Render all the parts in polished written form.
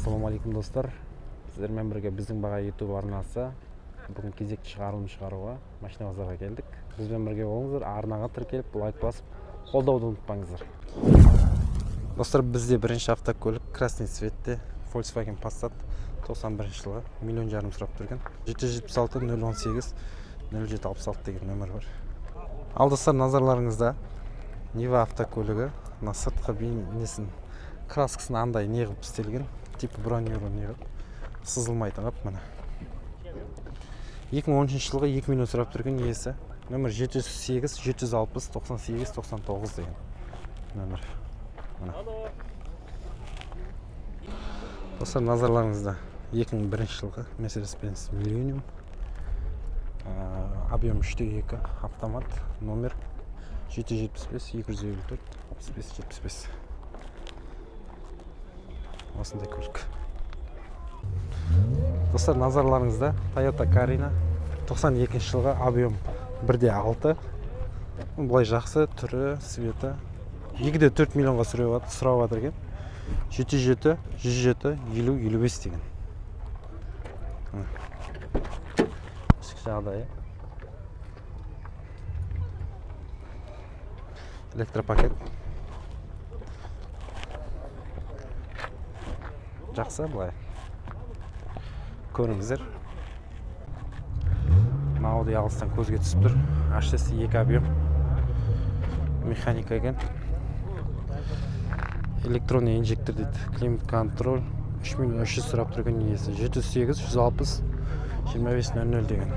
Ассалаумағалейкум достар. Сіздермен бірге біздің баға YouTube арнасы бүгін кезекті шығарылым шығаруға машина базарға келдік. Бізбен бірге болыңыздар, арнаға тіркеліп, лайк басып, қолдауды ұмытпаңыздар. Достар, бізде бірінші автокөлік красный цветте Volkswagen Passat 91 жылы $1,5 сұрап тұрған. 776 018 0766 деген нөмір бар. Ал достар, назарларыңызда Niva автокөлігі сыртқы бейнесін краскасын андай неғып істелген, типі бронирован неғып сызылмайтын қап мына. 2013 жылғы 2 миллион сұрап тұрған иесі. Нөмір 708 760 98 99 деген нөмір. Достар, назарларыңызда 2001 жылғы Mercedes-Benz Millennium, объем 3.2 автомат, номер 775 254 65 75. Осындай көлік. Достар, назарларыңызда Toyota Carina 92 жылғы объем 1.6. Бұлай жақсы, түрі, светі. 2.4 миллионға сұрап жатыр екен. 77 107 50 55 деген. Ішкі жағдайы. Электропакет. Жақсы бұлай. Көріңіздер. Audi алыстан көзге түсіп тұр. HTS 2 объем. Механика екен. Электронный инжектор дейді. Климат контроль. 3300 сұрап тұрған иесі. 708 160 2500 деген.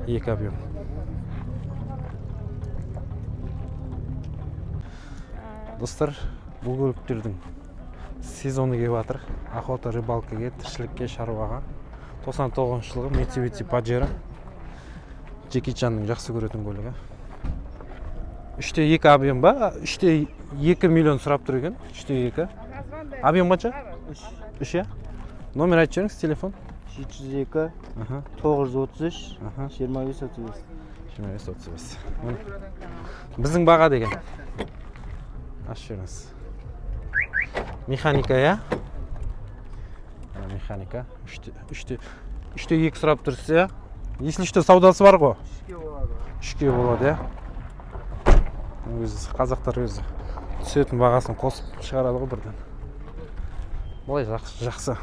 2 объем. Достар, бұл көліктердің сезоны келіп жатыр. Охота, рыбалкаға, тіршілікке, шаруаға. 99 жылғы Mitsubishi Pajero. Джеки Чанның жақсы көретін көлігі. 3.2 объем ба? 3.2 миллион сұрап тұр екен. 3.2. Объем қанша? 3, я? Номер айтып жіберіңіз, телефон. 702 933 25 35. 25 35. Біздің баға деген. Ашып жіберіңіз. Механика, я? Механика. 3.2 сұрап тұрсыз, я? Если что, саудасы бар ғой? 3 болады, я? Өзі, қазақтар өзі түсетін бағасын қосып шығарады ғой бірден. Бұлай жақсы.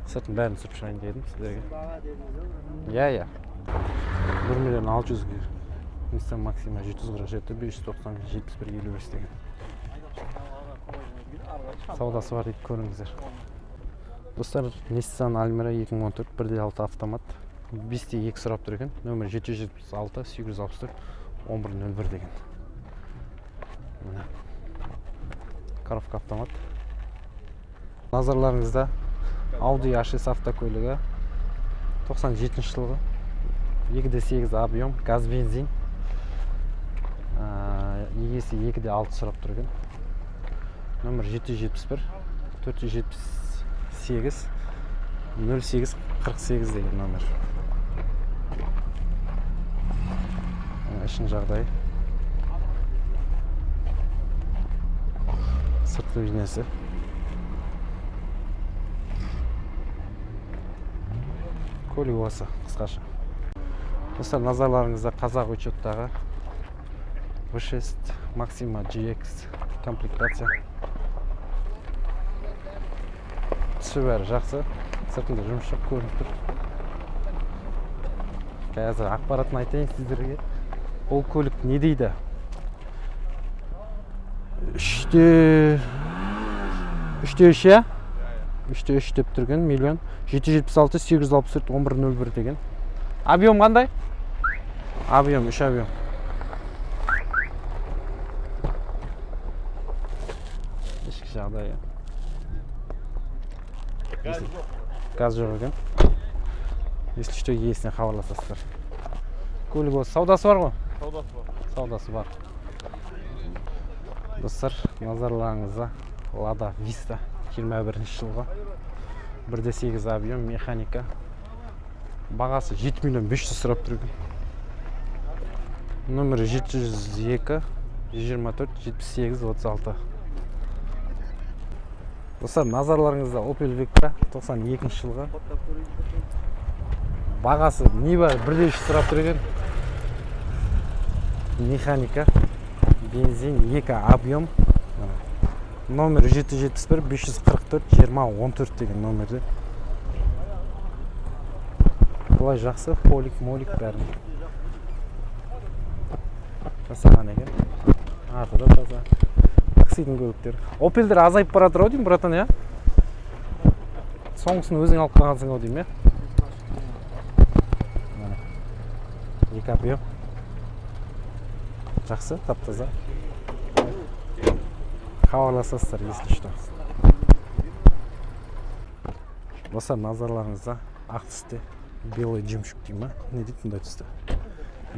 Сыртын бәрін сүріп шығайын дедім сіздерге. Я. 1 миллион 600 ге. Nissan Maxima 747 590 71 55 деген. Саудасы бар дейді, көріңіздер. Достар, Nissan Almera 2014 1.6 автомат 5.2 сұрап тұр екен. Нөмір 776 864 1101 деген. Коробка автомат. Назарларыңызда Audi A6 автокөлігі 97 жылғы 2.8 объем, газ бензин. Егесі 2.6 сұрап тұр екен. Нөмір 771 478 08 48 деген нөмір. Ішін жағдайы. Сыртқы бейнесі. Көлік осы, қысқаша. Достар, назарларыңызда қазақ учеттағы V6 Maxima GX комплектация. Түсі бәрі жақсы. Сыртында жұмысшық көрініп тұр. Қазір ақпаратын айтайын сіздерге. Ол көлік не дейді? 3.3, я? 3.3 деп тұрген, миллион 776 864 1101 деген. Объем қандай? Объем, 3 объем. Ішкі жағдайы. Газ жоқ екен. Если что, иесіне хабарласасыздар. Көлік осы. Саудасы бар ғой? Саудасы бар. Достар, назарларыңызда Lada Vista 21 жылғы 1.8 объем, механика. Бағасы 7 миллион 500 сұрап тұр екен. Нөмірі 702 124 78 36. Достар, назарларыңызда Opel Vectra 92 жылғы. Бағасы небәрі 1,3 сұрап тұр екен. Механика, бензин, 2 объем. Номер 771 544 2014 деген номерде. Бұлай жақсы, полик бәрін. Жасаған екен. Артыда таза. Таксидің көліктері. Opel'дер азайып бара тұр ау деймін, братан, я? Соңғысын өзің алып қалғансың ау деймін, я? 2 объем. Жақсы, тап-таза. Хабарласасыздар, если что. Достар, назарларыңызда ақ түсте белый жемшік дейм ба? Не дейді мұндай түсті?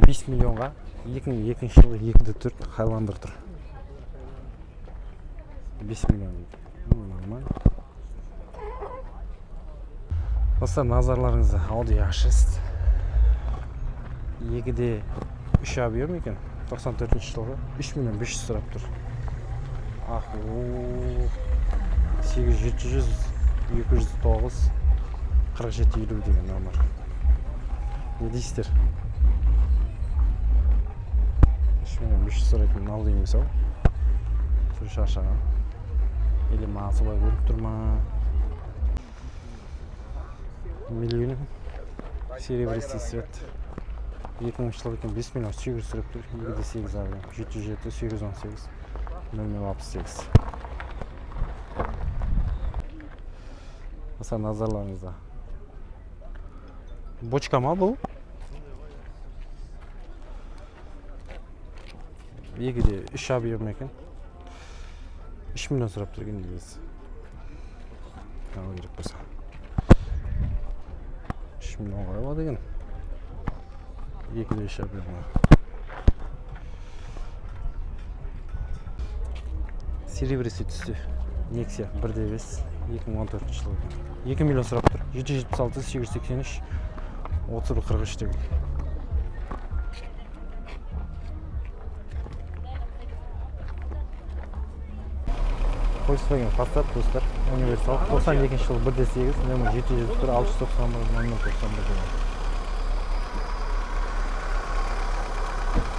5 миллионға 2002 жылы 2.4 Highlander тұр. 5 миллион дейді. Нормально. Достар, назарларыңызда Audi A6 2.3 объем екен. 94 жылғы 3 миллион 500 сұрап тұр. Ах, 8700 209 4750 деген номер. Не дейсіздер? 3 миллион 500 сұрайтын алды емес ау. Түрі шашаған. Или маған солай көріп тұр ма? Миллионым. Серебристый цвет. 2000 жылғы екен 5 миллион 800 сұрап тұр. 2.8 объем. 707 818 0068. Mesela nazarlarınızda. Boçka mı bu? 2.3 объем екен. 3 миллион сұрап тұр екен дейсіз. Алу керек болса. 3 миллион қойып деген. 2.3 объем. Серебристый түсті. Nexia 1.5 2014 жылы. 2 миллион сұрап тұр. 776 883 3043 деген. Volkswagen Passat достар. Универсал 92 жылы 1.8 нөмір 701 691 0091 деген.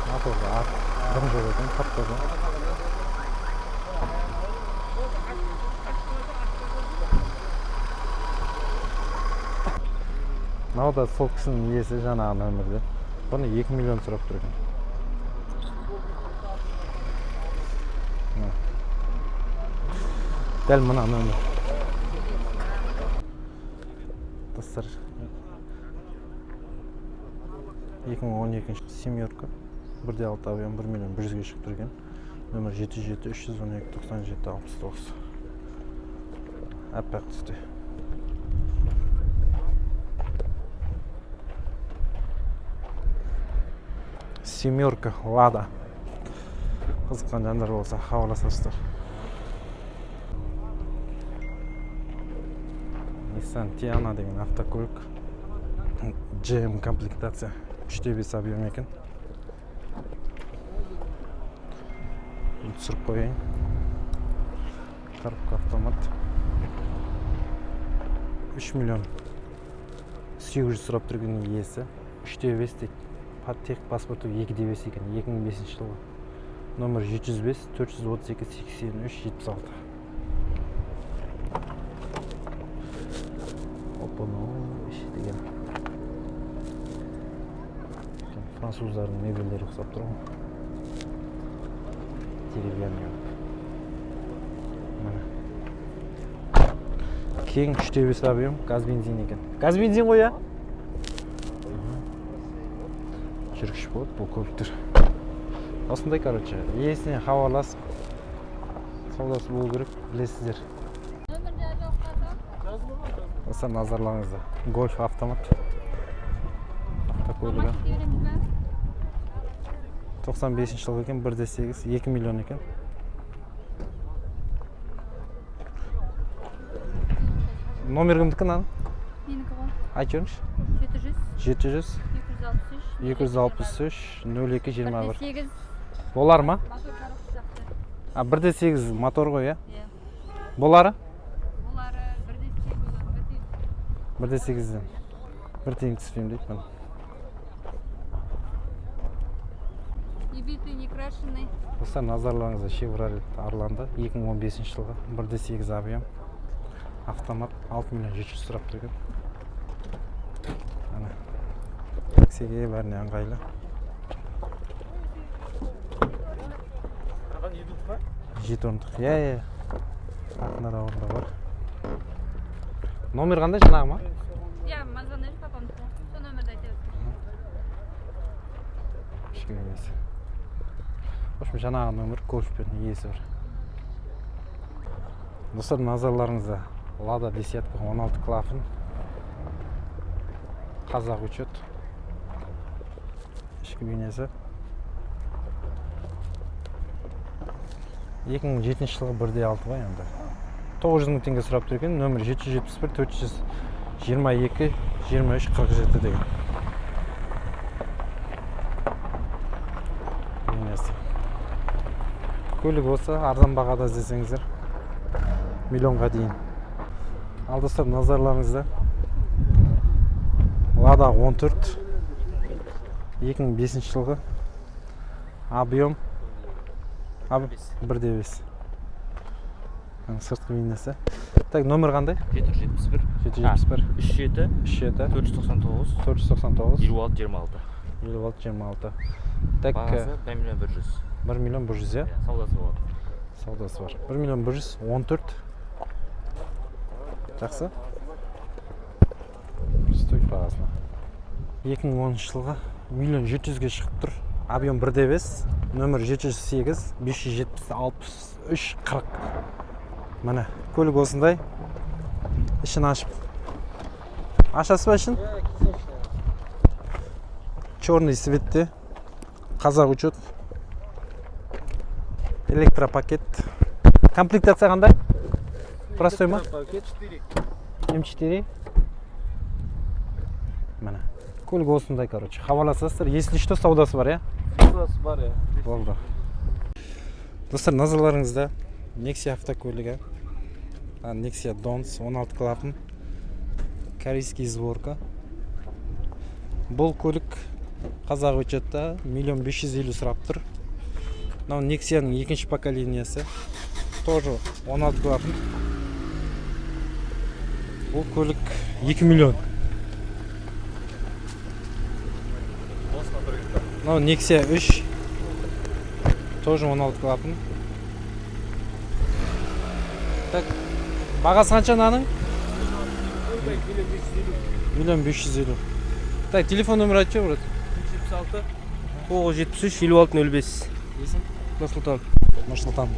Моторға ат. Бір жол екен, тап-таза. Мынау да сол кісінің иесі жаңағы нөмірде. Бұны 2 миллион сұрап тұр екен. Дәл мына нөмір. Достар, 2012 семерка 1.6 объем 1 миллион 100-ге шығып тұр екен. Нөмір 77 312 97 69. Аппақ түсті. Семерка Lada. Қызыққан жандар болса хабарласасыздар. Nissan Tiana деген автокөлік. GM комплектация. 3.5 объем екен. Түсіріп қойайын. Коробка автомат. 3 миллион 800 сұрап тұрген иесі. 3.5 дейді. Тек паспорты 2.5 екен, 2005 жылғы. Номер 705 432 83 76. Опа-ну, іші деген. Француздардың мебелдері ұқсап тұр ғой. Деревянный. Кең 3.5 объем, газ бензин екен. Газ бензин ғой, я? Жүргіш болады бұл көліктер. Осындай, короче, иесіне хабарласып саудасы болу керек, білесіздер. Достар, назарларыңызда Golf автомат. Автокөлігі. 95 жылғы екен, 1.8 2 миллион екен. Номер кімдікі нан? Менікі ғой. Айтып жүріңізші. 700 263 02 21. Болар ма? 1.8 1.8 мотор ғой, я? Болары? 1/8'den. Bir тиын түспейм дейді міне. Не битый, не крашеный. Достар, назарларыңызға Chevrolet Orlando 2015 жылғы 1/8 объем. Автомат 6 миллион 700 сұрап тұрген. Ана. Таксиге бәріне ыңғайлы. Жеті орындық. Иә. Артында да орында бар. Номер қандай жаңағы ма? Я звонишь папам, что номер дайте. Ішкі емес. В общем, жаңағы номер көлікпен иесі бар. Достар, назарларыңызда Lada десятка 16 клапан. Қазақ учет. Ішкі бейнесі. 2007 жылғы 1/6 ғой енді. 900 мың теңге сұрап тұр екен. Нөмір 771 422 23 47 деген. Бейнесі. Көлік осы, арзан бағада іздесеңіздер миллионға дейін. Ал достар, назарларыңызда Lada 14 2005 жылғы объем 1/5. Сыртқы бейнесі. Так, номер қандай? 771 771 37 37 499 499 56 26. 56 26. Так, Бағасы 1 миллион 100. 1 миллион 100, иә? Саудасы бар. Саудасы бар. 1 миллион 100, 14. Жақсы. Стой бағасына. 2010 жылға миллион 700-ге шығып тұр. Объем 1/5, нөмір 708 570 63 40. Міне, көлік осындай. Ішін ашып. Ашасыз ба ішін? Черный цветте. Қазақ учет. Электропакет. Комплектация қандай? Простой ма? М4. Міне. Көлік осындай, короче. Хабарласасыздар. Если что, саудасы бар, иә? Саудасы бар, иә. Болды. Достар, назарларыңызда Nexia автокөлігі. Nexia Dons 16 клапан. Корейский сборка. Бұл көлік қазақ учетта 1 550 сұрап тұр. Мынау Nexia'ның екінші поколениясы. Тоже 16 клапан. Бұл көлік 2 миллион. Мынау Nexia 3. Тоже 16 клапан. Так, бағасы қанша мынаның? 1 550. Так, телефон нөмірі айтшы, брат. 76 973 5605. Есім? Нұрсұлтан. Нұрсұлтан.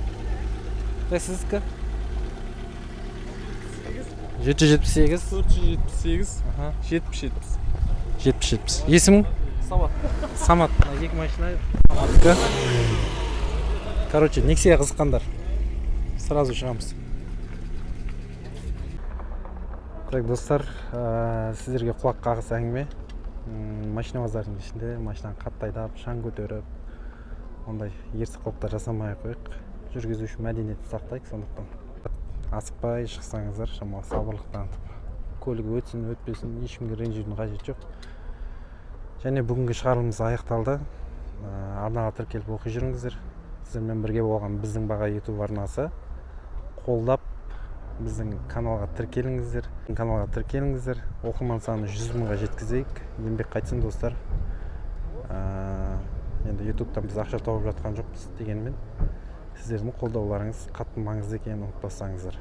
Так, сіздікі? 778 478 Аха. 70 70. Есімің? Самат. Самат. Екі машина. Саматқа. Короче, Nexia қызыққандар. Сразу шығамыз. Так, достар, сіздерге құлақ қағыс әңгіме. Машина базарының ішінде машинаны қатты айдап, шаң көтеріп, ондай ерсі қылықтар жасамай қойық. Жүргізуші мәдениетін сақтайық, сондықтан асықпай шықсаңыздар, шамалы сабырлық танытып. Көлігі өтсін, өтпесін, ешкімге ренжудің қажеті жоқ. Және бүгінгі шығарылымыз аяқталды. Арнаға тіркеліп оқи жүріңіздер. Сіздермен бірге болған біздің баға YouTube арнасы. Қолдап біздің каналға тіркеліңіздер. Оқырман саны 100 мыңға жеткізейік. Еңбек қайтсын, достар. Енді YouTube'дан біз ақша тауып жатқан жоқпыз дегенмен, сіздердің қолдауларыңыз қатты маңызды екенін ұмытпасаңыздар.